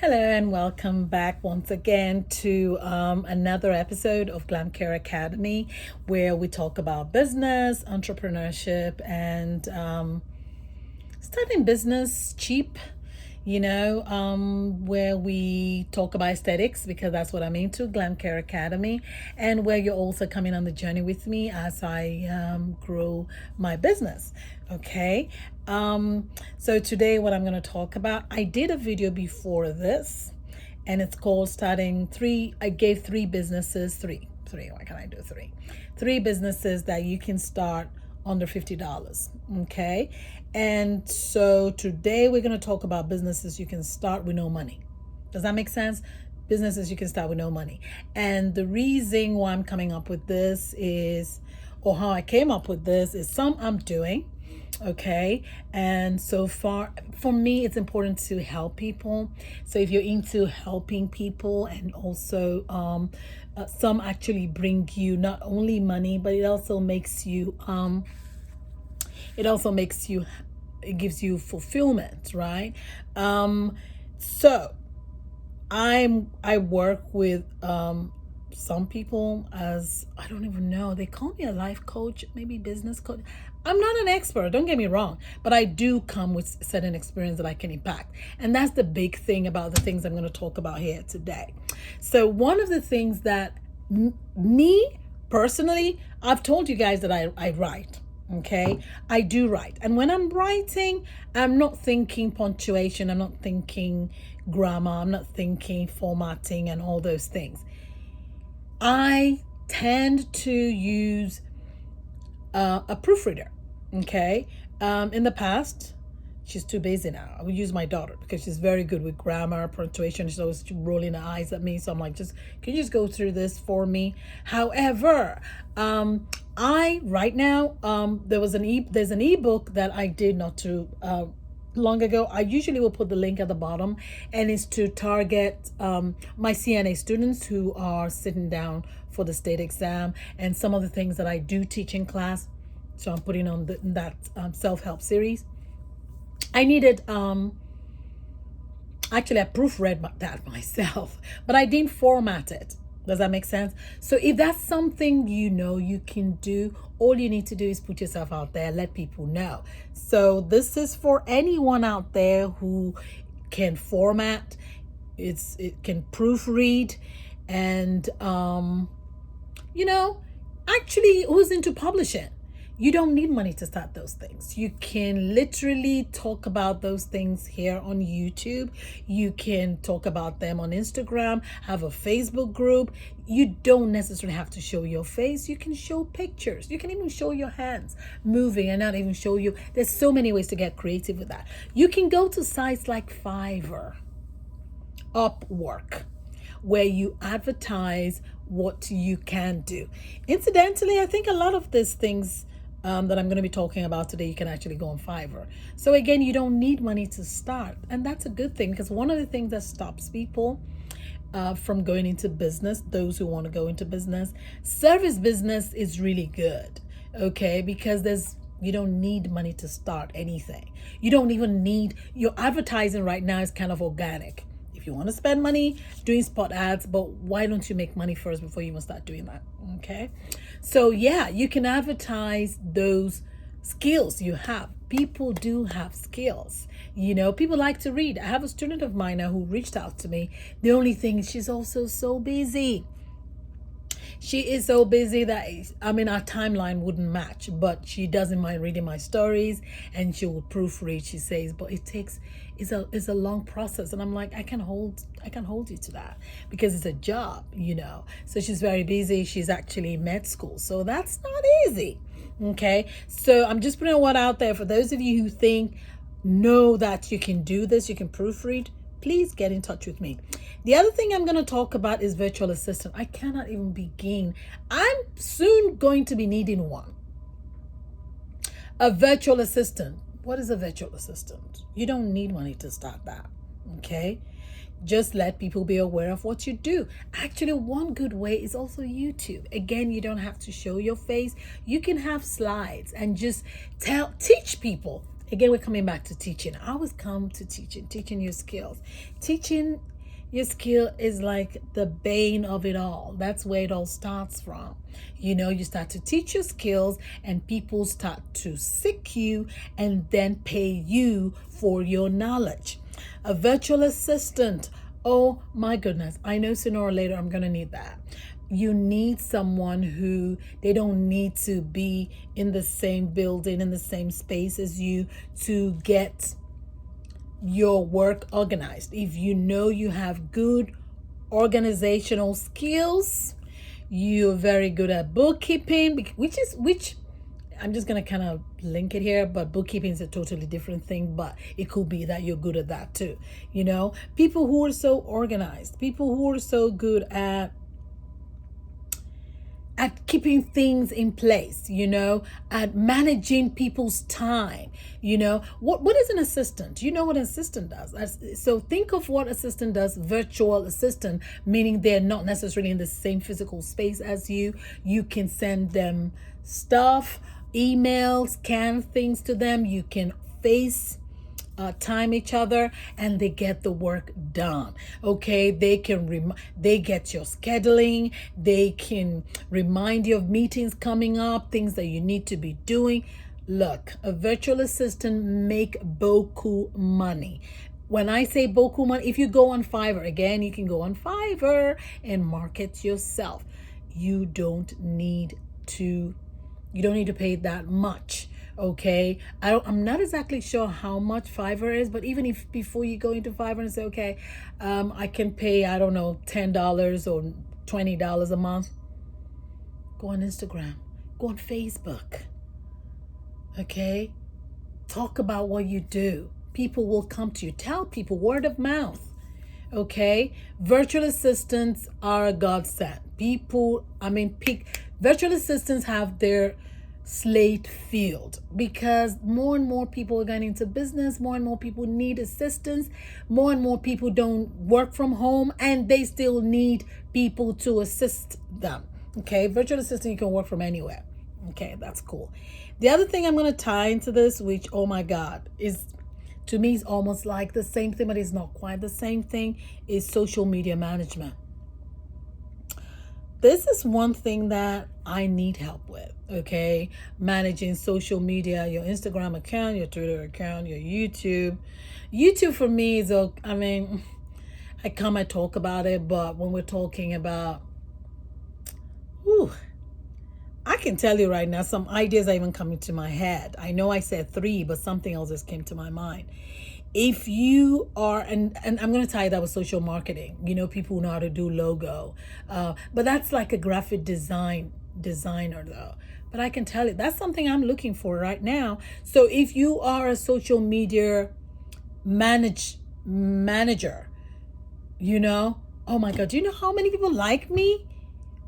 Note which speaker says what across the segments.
Speaker 1: Hello and welcome back once again to another episode of Glam Care Academy, where we talk about business, entrepreneurship, and starting business cheap. Where we talk about aesthetics because that's what I'm into, Glam Care Academy, and where you're also coming on the journey with me as I grow my business. Okay. So today, what I'm going to talk about, I did a video before this, and it's called starting three. I gave three businesses, three. Why can't I do three? Three businesses that you can start under $50. Okay. And so today we're going to talk about businesses you can start with no money. Does that make sense? Businesses you can start with no money. And the reason why I'm coming up with this is, or how I came up with this, is some I'm doing. Okay. And so far, for me, it's important to help people. So if you're into helping people, and also some actually bring you not only money, but it also makes you it gives you fulfillment, right? So I work with some people as, I don't even know, they call me a life coach, maybe business coach. I'm not an expert, don't get me wrong, but I do come with certain experience that I can impact. And that's the big thing about the things I'm going to talk about here today. So one of the things that me personally, I've told you guys that I write. Okay, I do write. And when I'm writing, I'm not thinking punctuation, I'm not thinking grammar, I'm not thinking formatting and all those things. I tend to use a proofreader. Okay. In the past, she's too busy now. I would use my daughter because she's very good with grammar, punctuation. She's always rolling her eyes at me. So I'm like, can you just go through this for me? However, I right now, there's an ebook that I did not too long ago. I usually will put the link at the bottom, and it's to target my CNA students who are sitting down for the state exam, and some of the things that I do teach in class. So I'm putting on that self-help series. I needed actually I proofread that myself, but I didn't format it. Does that make sense? So if that's something you can do, all you need to do is put yourself out there, let people know. So this is for anyone out there who can format, it can proofread, and actually who's into publishing. You don't need money to start those things. You can literally talk about those things here on YouTube. You can talk about them on Instagram, have a Facebook group. You don't necessarily have to show your face. You can show pictures. You can even show your hands moving and not even show you. There's so many ways to get creative with that. You can go to sites like Fiverr, Upwork, where you advertise what you can do. Incidentally, I think a lot of these things that I'm going to be talking about today, you can actually go on Fiverr. So again, you don't need money to start. And that's a good thing, because one of the things that stops people from going into business, those who want to go into business, service business is really good. Okay, because you don't need money to start anything. You don't even need, your advertising right now is kind of organic. If you want to spend money doing spot ads, but why don't you make money first before you even start doing that? Okay. So yeah, you can advertise those skills you have. People do have skills. People like to read. I have a student of mine now who reached out to me. The only thing is she's also so busy. She is so busy that, our timeline wouldn't match, but she doesn't mind reading my stories, and she will proofread. She says, but it's a long process. And I'm like, I can hold you to that, because it's a job, So she's very busy. She's actually in med school. So that's not easy. Okay. So I'm just putting one out there for those of you who know that you can do this, you can proofread. Please get in touch with me. The other thing I'm going to talk about is virtual assistant. I cannot even begin. I'm soon going to be needing one. A virtual assistant. What is a virtual assistant? You don't need money to start that. Okay. Just let people be aware of what you do. Actually, one good way is also YouTube. Again, you don't have to show your face. You can have slides and just teach people. Again, we're coming back to teaching. I always come to teaching you skills. Teaching Your skill is like the bane of it all. That's where it all starts from. You start to teach your skills, and people start to seek you and then pay you for your knowledge. A virtual assistant. Oh my goodness. I know sooner or later I'm going to need that. You need someone who they don't need to be in the same building, in the same space as you to get your work organized. If you know you have good organizational skills, you're very good at bookkeeping, which I'm just gonna kind of link it here, but bookkeeping is a totally different thing, but it could be that you're good at that too. People who are so organized, people who are so good at keeping things in place, at managing people's time. What is an assistant? You know what an assistant does. So think of what assistant does. Virtual assistant, meaning they're not necessarily in the same physical space as you. You can send them stuff, emails, scan things to them. You can time each other, and they get the work done. Okay, they get your scheduling, they can remind you of meetings coming up, things that you need to be doing. Look, a virtual assistant make beaucoup money. When I say beaucoup money, if you go on Fiverr, again, you can go on Fiverr and market yourself. You don't need to pay that much. Okay, I'm not exactly sure how much Fiverr is, but even if before you go into Fiverr and say, okay, I can pay, I don't know, $10 or $20 a month, go on Instagram, go on Facebook. Okay, talk about what you do. People will come to you. Tell people, word of mouth. Okay, virtual assistants are a godsend. Virtual assistants have their slate filled because more and more people are getting into business. More and more people need assistance. More and more people don't work from home, and they still need people to assist them. Okay, virtual assistant, you can work from anywhere. Okay, that's cool. The other thing I'm going to tie into this, which, oh my God, is to me is almost like the same thing, but it's not quite the same thing, is social media management. This is one thing that I need help with, okay? Managing social media, your Instagram account, your Twitter account, your YouTube. YouTube for me is, I come and talk about it, but when we're talking about, I can tell you right now, some ideas are even coming to my head. I know I said 3, but something else just came to my mind. If you are, and I'm going to tie that with social marketing, people know how to do logo, but that's like a graphic designer though. But I can tell you, that's something I'm looking for right now. So if you are a social media manager, oh my God, do you know how many people like me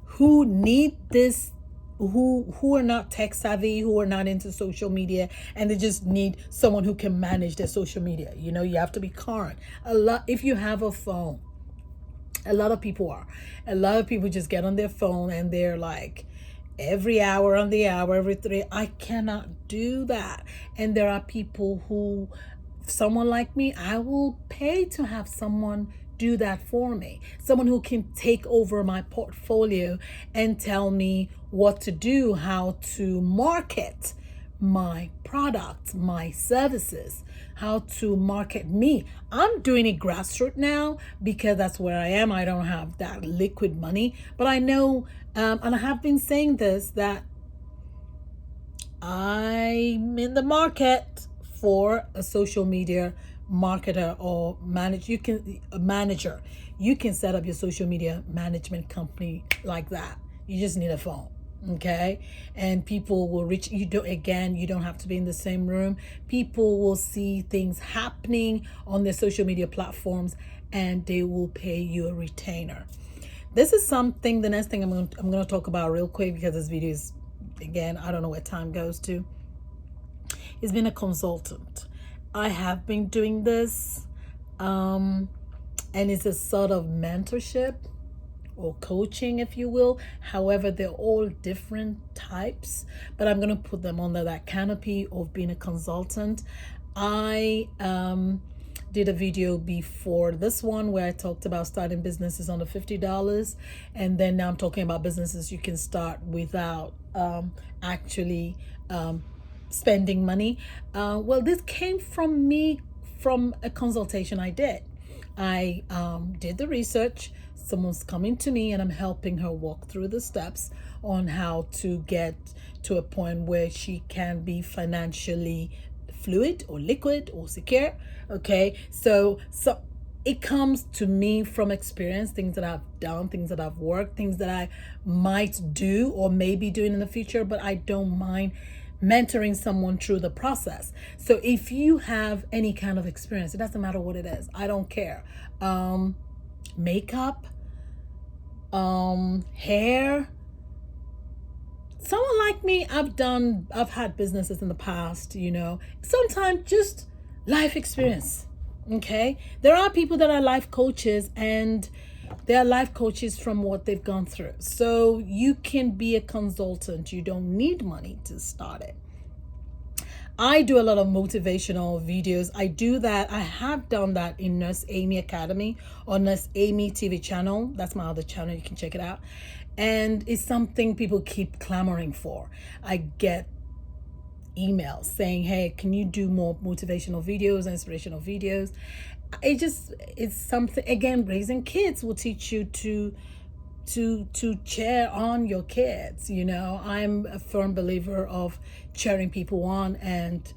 Speaker 1: who need this, who are not tech savvy, who are not into social media, and they just need someone who can manage their social media. You have to be current. If you have a phone, a lot of people just get on their phone and they're like every hour on the hour, every 3. I cannot do that. And there are people who, someone like me, I will pay to have someone do that for me. Someone who can take over my portfolio and tell me what to do, how to market my products, my services, how to market me. I'm doing it grassroots now because that's where I am. I don't have that liquid money, but I know, and I have been saying this, that I'm in the market for a social media marketer or manager. You can set up your social media management company like that. You just need a phone. Okay, and people will reach you. You don't have to be in the same room. People will see things happening on their social media platforms, and they will pay you a retainer. This is something. The next thing I'm going to talk about real quick, because this video is, again, I don't know where time goes to. It's been a consultant. I have been doing this, and it's a sort of mentorship or coaching, if you will. However, they're all different types, but I'm going to put them under that canopy of being a consultant. The did a video before this one where I talked about starting businesses under $50, and then now I'm talking about businesses you can start without actually spending money. Well, this came from me from a consultation I did. I did the research. Someone's coming to me and I'm helping her walk through the steps on how to get to a point where she can be financially fluid or liquid or secure. Okay, so it comes to me from experience, things that I've done, things that I've worked, things that I might do or maybe doing in the future, but I don't mind mentoring someone through the process. So if you have any kind of experience, it doesn't matter what it is, I don't care. Makeup, hair, someone like me, I've had businesses in the past, sometimes just life experience. Okay, there are people that are life coaches, and they're life coaches from what they've gone through. So you can be a consultant. You don't need money to start it. I do a lot of motivational videos. I do that. I have done that in Nurse Amy Academy or Nurse Amy TV channel. That's my other channel. You can check it out. And it's something people keep clamoring for. I get emails saying, hey, can you do more motivational videos, inspirational videos? It's something, again, raising kids will teach you to cheer on your kids. I'm a firm believer of cheering people on and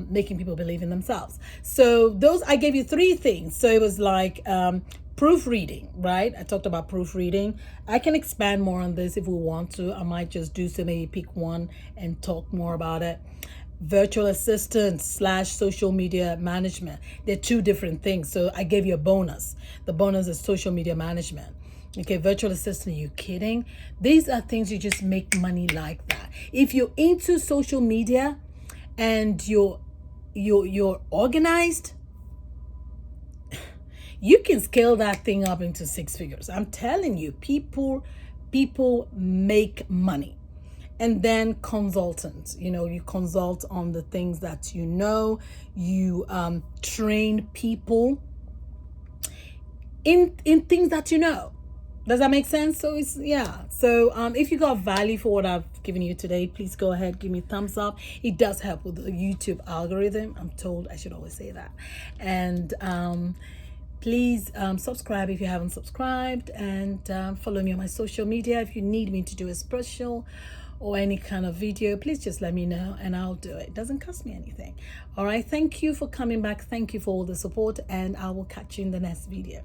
Speaker 1: making people believe in themselves. So those, I gave you 3 things. So it was like proofreading, right? I talked about proofreading. I can expand more on this if we want to. I might just do so, maybe pick one and talk more about it. Virtual assistant / social media management. They're 2 different things. So I gave you a bonus. The bonus is social media management. Okay, virtual assistant, are you kidding? These are things you just make money like that. If you're into social media and you're organized, you can scale that thing up into 6 figures. I'm telling you, people make money. And then consultants, you consult on the things that you train people in things that Does that make sense? So So if you got value for what I've given you today, please go ahead, give me a thumbs up. It does help with the YouTube algorithm. I'm told I should always say that. And please subscribe if you haven't subscribed, and follow me on my social media. If you need me to do a special or any kind of video, please just let me know and I'll do it. It doesn't cost me anything. All right, thank you for coming back. Thank you for all the support, and I will catch you in the next video.